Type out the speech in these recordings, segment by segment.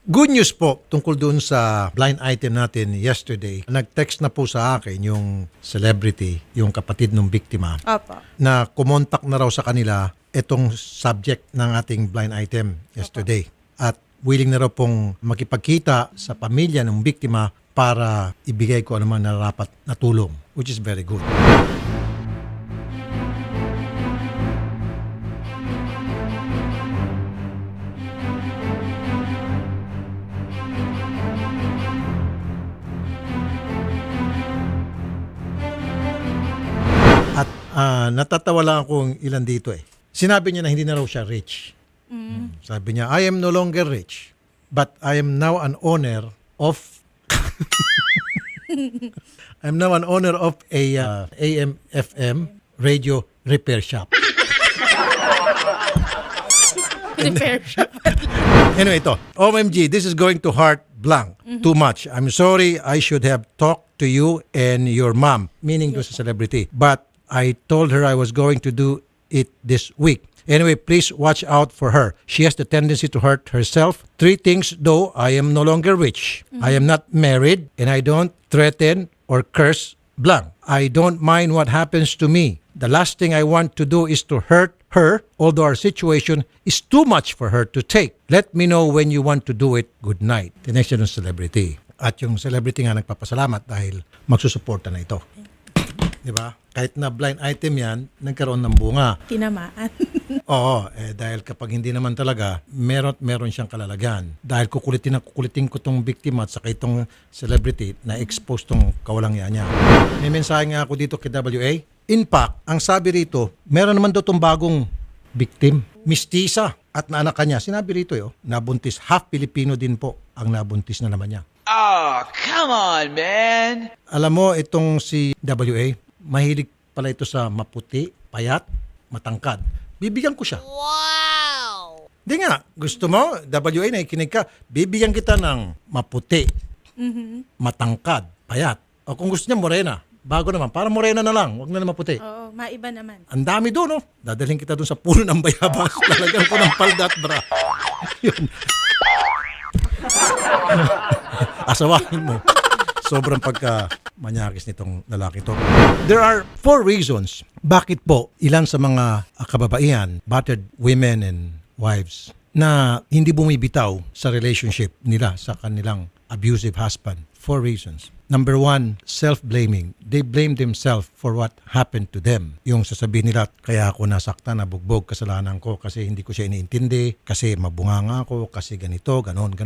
Good news po tungkol doon sa blind item natin yesterday. Nag-text na po sa akin yung celebrity, yung kapatid ng biktima, Opo. na kumontak na raw sa kanila itong subject ng ating blind item yesterday. At willing na raw pong makipagkita sa pamilya ng biktima para ibigay ko anumang nararapat na tulong, which is very good. At natatawa lang akong ilan dito eh. Sinabi niya na hindi na raw siya rich. Sabi niya, I am no longer rich, but I am now an owner of I'm now an owner of a AM/FM radio repair shop. Repair shop. Anyway, ito. OMG, this is going to heart blank. Too much. I'm sorry, I should have talked to you and your mom, meaning to sa celebrity. But I told her I was going to do it this week. Anyway, please watch out for her. She has the tendency to hurt herself. 3 things though, I am no longer rich. I am not married and I don't threaten or curse blank. I don't mind what happens to me. The last thing I want to do is to hurt her, although our situation is too much for her to take. Let me know when you want to do it. Good night. Tinext siya ng celebrity. At yung celebrity nga nagpapasalamat dahil magsusuporta na ito. Diba? Kahit na blind item yan, nagkaroon ng bunga. Tinamaan. Oo, dahil kapag hindi naman talaga, meron siyang kalalagyan. Dahil kukulitin ko tong biktima at saka itong celebrity na expose tong kawalangyan niya. May mensahe nga ako dito kay WA. In fact, ang sabi rito, meron naman daw tong bagong victim, mistisa at naanak niya. Sinabi rito nabuntis, half Filipino din po ang nabuntis na naman niya. Oh, come on, man. Alam mo, itong si WA, mahilig pala ito sa maputi, payat, matangkad. Bibigyan ko siya. Wow! Di nga, gusto mo, WA, nakikinig ka, bibigyan kita ng maputi, matangkad, payat. O kung gusto niya, morena. Bago naman, para morena na lang, wag na maputi. Oo, maiba naman. Ang dami doon, no? Dadalhin kita doon sa puno ng bayabas. Talagang ko ng palda at bra. Yun. Asawahin mo. Sobrang pagka-manyakis nitong lalaki to. There are 4 reasons bakit po ilan sa mga kababaihan, battered women and wives, na hindi bumibitaw sa relationship nila sa kanilang abusive husband. 4 reasons. Number 1, self-blaming. They blame themselves for what happened to them. Yung sasabihin nila, kaya ako nasaktan, nabugbog, kasalanan ko kasi hindi ko siya iniintindi, kasi mabunganga ako, kasi ganito, ganon.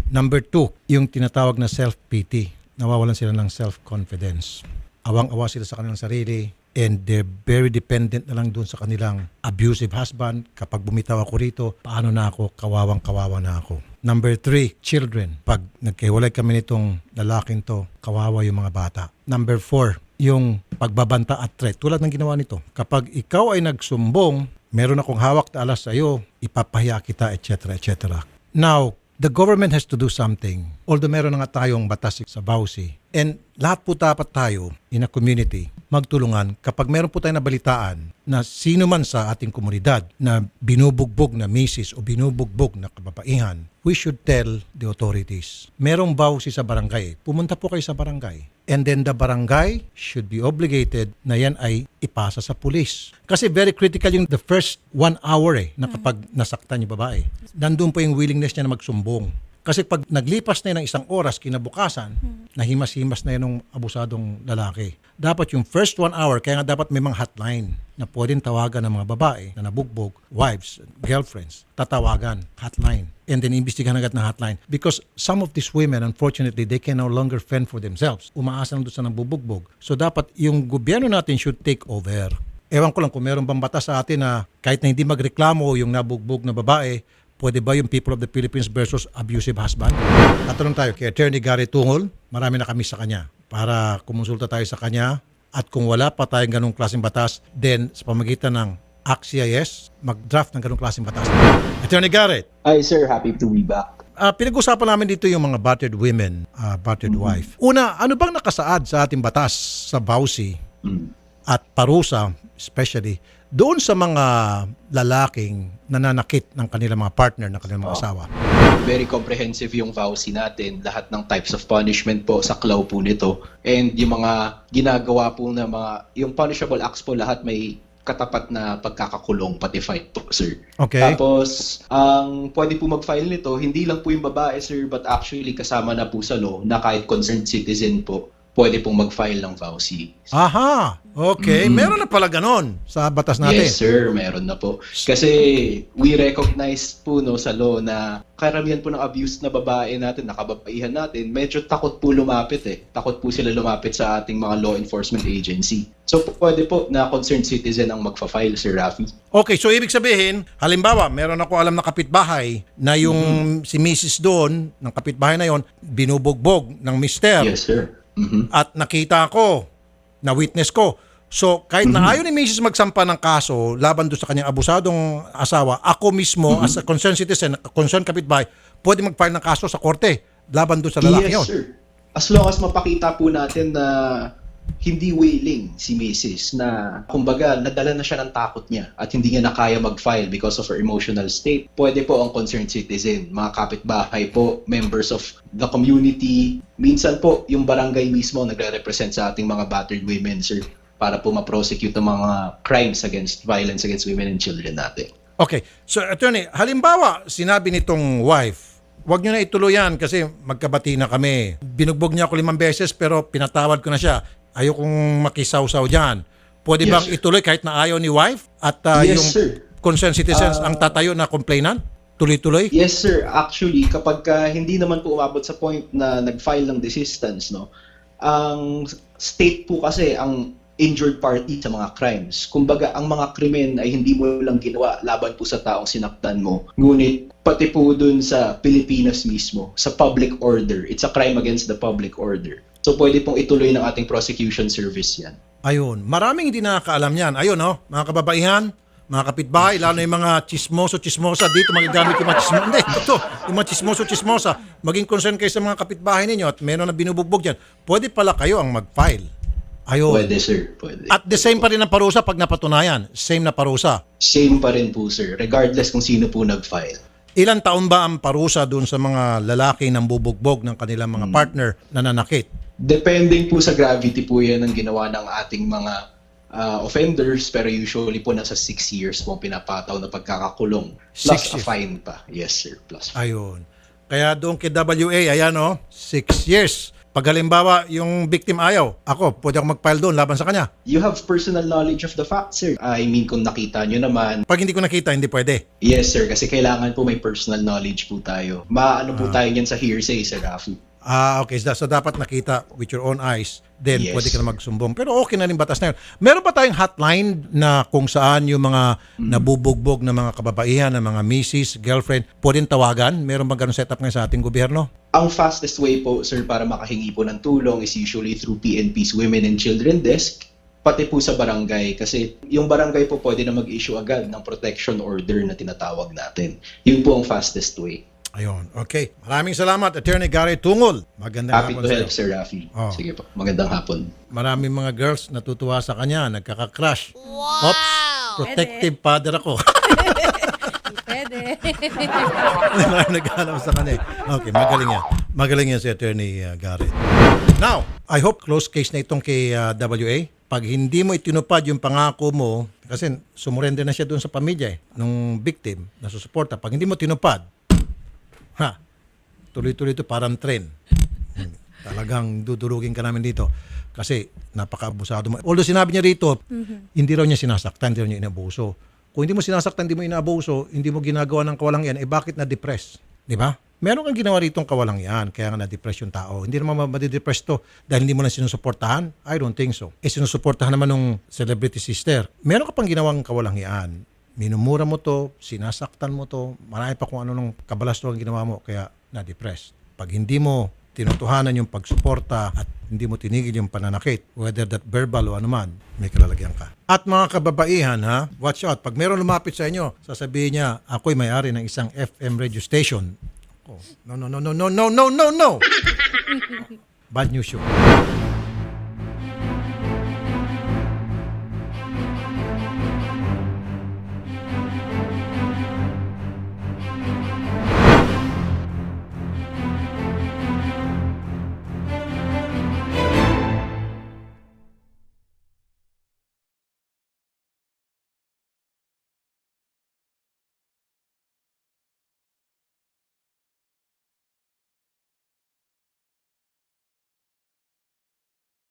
Number 2, yung tinatawag na self-pity. Nawawalan sila ng self-confidence. Awang-awa sila sa kanilang sarili and they're very dependent na lang doon sa kanilang abusive husband. Kapag bumitaw ako rito, paano na ako? Kawawang-kawawa na ako. Number 3, children. Pag nagkahiwalay kami nitong lalaking to, kawawa yung mga bata. Number 4, yung pagbabanta at threat. Tulad ng ginawa nito. Kapag ikaw ay nagsumbong, meron akong hawak na alas sa iyo, ipapahiya kita, etc. etc. Now, the government has to do something. Although meron na nga tayong batas sa Bausi. And lahat po dapat tayo in a community magtulungan kapag meron po tayong nabalitaan na sino man sa ating komunidad na binubugbog na misis o binubugbog na kababaihan, we should tell the authorities. Merong Bausi sa barangay. Pumunta po kayo sa barangay. And then the barangay should be obligated na yan ay ipasa sa pulis. Kasi very critical yung the first 1 hour na kapag nasaktan yung babae. Nandun po yung willingness niya na magsumbong. Kasi pag naglipas na yun ng 1 oras, kinabukasan, nahimas-himas na yun ng abusadong lalaki. Dapat yung first 1 hour, kaya nga dapat may mga hotline na pwedeng tawagan ng mga babae na nabugbog, wives, girlfriends, tatawagan, hotline. And then imbestigahan agad na hotline. Because some of these women, unfortunately, they can no longer fend for themselves. Umaasa lang doon sa nabubugbog. So dapat yung gobyerno natin should take over. Ewan ko lang kung meron bang batas sa atin na kahit na hindi magreklamo yung nabugbog na babae, pwede ba yung people of the Philippines versus abusive husband? Tatanong tayo kay Attorney Gary Tungol. Marami na kami sa kanya para kumonsulta tayo sa kanya. At kung wala pa tayong ganung klaseng batas, then sa pamagitan ng ACT-CIS, mag-draft ng ganung klaseng batas. Attorney Garrett. Hi sir, happy to be back. Pinag-usapan namin dito yung mga battered women, battered wife. Una, ano bang nakasaad sa ating batas sa Bausi at parusa, especially doon sa mga lalaking nananakit ng kanilang mga partner, ng kanilang mga asawa. Very comprehensive yung VAUSI natin. Lahat ng types of punishment po, saklaw po nito. And yung mga ginagawa po na yung punishable acts po, lahat may katapat na pagkakakulong, pati fine po, sir. Okay. Tapos, ang pwede po mag-file nito, hindi lang po yung babae, sir, but actually kasama na po sa law na kahit concerned citizen po, pwede pong mag-file ng VAUSI. Aha, okay. Meron na pala ganon sa batas natin. Yes, sir. Meron na po. Kasi we recognize po sa law na karamihan po ng abuse na babae natin, na kababaihan natin, medyo takot po lumapit Takot po sila lumapit sa ating mga law enforcement agency. So pwede po na concerned citizen ang magfa-file, Sir Rafi. Okay, so ibig sabihin, halimbawa, meron ako alam na kapitbahay na yung si Mrs. doon, ng kapitbahay na yon, binubugbog ng mister. Yes, sir. At nakita ko, na witness ko. So, kahit na ayaw ni Mrs. magsampa ng kaso laban doon sa kanyang abusadong asawa, ako mismo, as a concerned citizen, concerned kapitbahay, pwede mag-file ng kaso sa korte laban doon sa lalaki yun. Yes, sir. As long as mapakita po natin na hindi willing si Mrs. na, kumbaga, nadala na siya ng takot niya at hindi niya na kaya mag-file because of her emotional state, pwede po ang concerned citizen, mga kapitbahay po, members of the community, minsan po yung barangay mismo nagre-represent sa ating mga battered women, sir, para po ma-prosecute ang mga crimes against violence against women and children natin. Okay. So, attorney, halimbawa, sinabi nitong wife, wag nyo na ituloy yan kasi magkabati na kami. Binugbog niya ako 5 beses pero pinatawad ko na siya. Ayokong makisaw-saw dyan. Pwede Yes, bang sir. ituloy kahit na ayaw ni wife? At Yes, yung sir. concerned citizens ang tatayo na complainant? Tuloy-tuloy? Yes, sir. Actually, kapag hindi naman po umabot sa point na nag-file ng desistance, ang state po kasi ang injured party sa mga crimes. Kumbaga, ang mga krimen ay hindi mo lang ginawa laban po sa taong sinaktan mo. Ngunit, pati po dun sa Pilipinas mismo, sa public order. It's a crime against the public order. So, pwede pong ituloy ng ating prosecution service yan. Ayun. Maraming hindi nakakaalam yan. Ayun, mga kababaihan, mga kapitbahay, lalo yung mga chismoso-chismosa dito, magagamit yung mga chismosa. Hindi, ito, yung mga chismoso-chismosa. Maging concern kayo sa mga kapitbahay ninyo at meron na binubugbog dyan. Pwede pala kayo ang mag-file. Ayun. Pwede, sir. Pwede. At the same pa rin ang parusa pag napatunayan. Same na parusa. Same pa rin po, sir. Regardless kung sino po nag-file. Ilan taon ba ang parusa doon sa mga lalaki ng bubugbog ng kanilang mga partner na nanakit? Depending po sa gravity po yan ang ginawa ng ating mga offenders, pero usually po nasa 6 years po ang pinapataw na pagkakakulong. Plus 6 a years. fine pa. Yes, sir. Plus. Ayun. Kaya doon kay WA, ayan 6 years. Pag halimbawa, yung victim ayaw, ako, pwede ako mag-file doon laban sa kanya. You have personal knowledge of the fact, sir. I mean, kung nakita nyo naman, Pag hindi ko nakita, hindi pwede. yes, sir, kasi kailangan po may personal knowledge po tayo. Maano po tayo yan sa hearsay, Sir Rafi. Okay. So dapat nakita with your own eyes, then Yes. pwede ka na magsumbong. Pero okay na rin batas na yun. Meron ba tayong hotline na kung saan yung mga nabubugbog na mga kababaihan, na mga misis, girlfriend, pwedeng tawagan? Meron ba ganun setup ngayon sa ating gobyerno? Ang fastest way po, sir, para makahingi po ng tulong is usually through PNP's Women and Children Desk, pati po sa barangay. Kasi yung barangay po pwede na mag-issue agad ng protection order na tinatawag natin. Yun po ang fastest way. Ayun. Okay. Maraming salamat, Attorney Gary Tungol. Magandang Happy hapon to sa help, iyo. Sir Rafi. Oh. Sige po, magandang hapon. Maraming mga girls natutuwa sa kanya, nagkaka-crush. Oops, protective father ako. Pwede. Maraming nag-alam sa kanya. Okay, magaling yan. Magaling yan si Attorney Gary. Now, I hope close case na itong kay WA. Pag hindi mo itinupad yung pangako mo, kasi sumurrender na siya doon sa pamilya nung victim na susuporta. Pag hindi mo tinupad, tuloy-tuloy ito parang trend. Talagang dudurugin ka namin dito kasi napaka-abusado mo. Although sinabi niya rito, hindi raw niya sinasaktan, hindi raw niya inabuso. Kung hindi mo sinasaktan, hindi mo inaabuso, hindi mo ginagawa ng kawalangian, bakit na-depress? Di ba? Meron kang ginawa rito kawalangian, kaya nga na-depress yung tao. Hindi naman madidepress to dahil hindi mo na sinusuportahan? I don't think so. Sinusuportahan naman ng celebrity sister. Meron ka pang ginawang kawalangian. Minumura mo to, sinasaktan mo to, marami pa kung ano nung kabalasto ang ginawa mo, kaya na-depress. Pag hindi mo tinutuhanan yung pagsuporta at hindi mo tinigil yung pananakit, whether that verbal o anuman, may kalalagyan ka. At mga kababaihan, watch out. Pag meron lumapit sa inyo, sasabihin niya, ako'y may-ari ng isang FM radio station. Oh, no. Bad news yun.